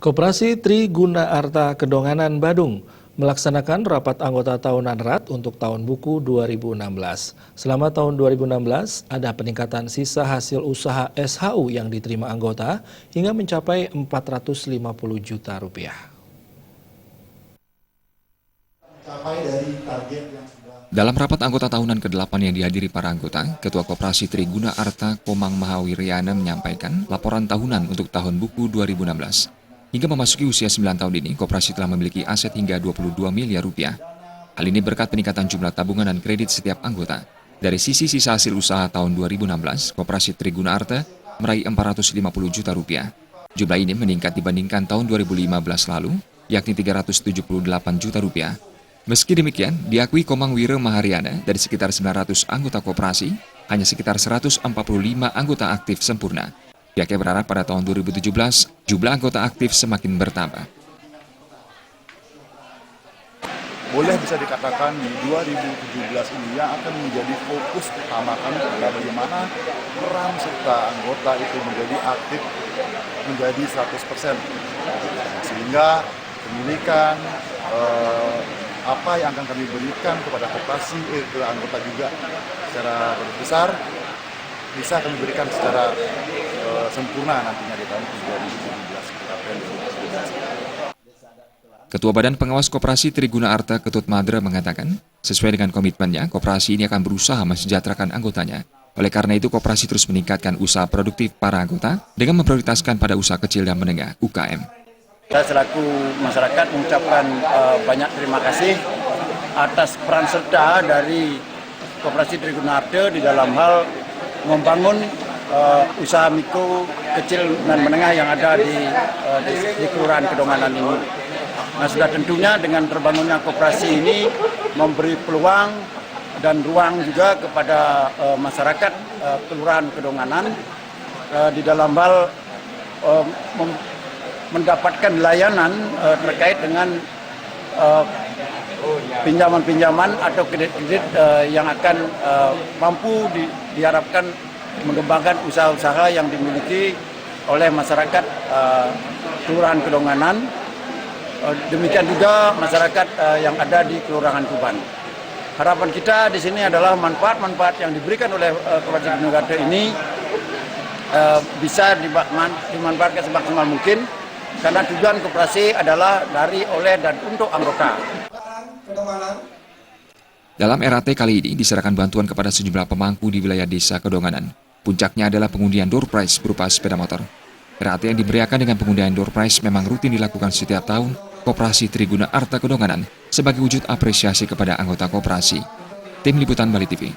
Koperasi Triguna Arta Kedonganan Badung melaksanakan rapat anggota tahunan RAT untuk tahun buku 2016. Selama tahun 2016, ada peningkatan sisa hasil usaha SHU yang diterima anggota hingga mencapai 450 juta rupiah. Dalam rapat anggota tahunan ke-8 yang dihadiri para anggota, Ketua Koperasi Triguna Arta Komang Mahawiryana menyampaikan laporan tahunan untuk tahun buku 2016. Hingga memasuki usia 9 tahun ini, koperasi telah memiliki aset hingga 22 miliar rupiah. Hal ini berkat peningkatan jumlah tabungan dan kredit setiap anggota. Dari sisi sisa hasil usaha tahun 2016, Koperasi Triguna Arta meraih 450 juta rupiah. Jumlah ini meningkat dibandingkan tahun 2015 lalu, yakni 378 juta rupiah. Meski demikian, diakui Komang Wira Maharyana dari sekitar 900 anggota koperasi, hanya sekitar 145 anggota aktif sempurna. Pihaknya berharap pada tahun 2017, jumlah anggota aktif semakin bertambah. Boleh bisa dikatakan di 2017 ini yang akan menjadi fokus utama kami adalah bagaimana peran serta anggota itu menjadi aktif menjadi 100%. Sehingga pemilikan apa yang akan kami berikan kepada koperasi ke anggota juga secara besar bisa kami berikan secara sempurna nantinya di tahun 2017. Ketua Badan Pengawas Koperasi Triguna Arta Ketut Madra mengatakan, sesuai dengan komitmennya, koperasi ini akan berusaha mensejahterakan anggotanya. Oleh karena itu, koperasi terus meningkatkan usaha produktif para anggota dengan memprioritaskan pada usaha kecil dan menengah (UKM). Saya selaku masyarakat mengucapkan banyak terima kasih atas peran serta dari Koperasi Triguna Arta di dalam hal membangun usaha mikro, kecil dan menengah yang ada di Kelurahan Kedonganan ini. Nah, sudah tentunya dengan terbangunnya koperasi ini memberi peluang dan ruang juga kepada masyarakat Kelurahan Kedonganan di dalam hal mendapatkan layanan terkait dengan pinjaman-pinjaman atau kredit-kredit yang akan mampu diharapkan mengembangkan usaha-usaha yang dimiliki oleh masyarakat Kelurahan Kedonganan. Demikian juga masyarakat yang ada di Kelurahan Tuban. Harapan kita di sini adalah manfaat-manfaat yang diberikan oleh Koperasi Triguna Arta ini bisa dimanfaatkan semaksimal mungkin karena tujuan koperasi adalah dari, oleh, dan untuk anggota. Dalam RAT kali ini diserahkan bantuan kepada sejumlah pemangku di wilayah desa Kedonganan. Puncaknya adalah pengundian door prize berupa sepeda motor. RAT yang diberiakan dengan pengundian door prize memang rutin dilakukan setiap tahun Koperasi Triguna Arta Kedonganan sebagai wujud apresiasi kepada anggota koperasi. Tim Liputan Bali TV.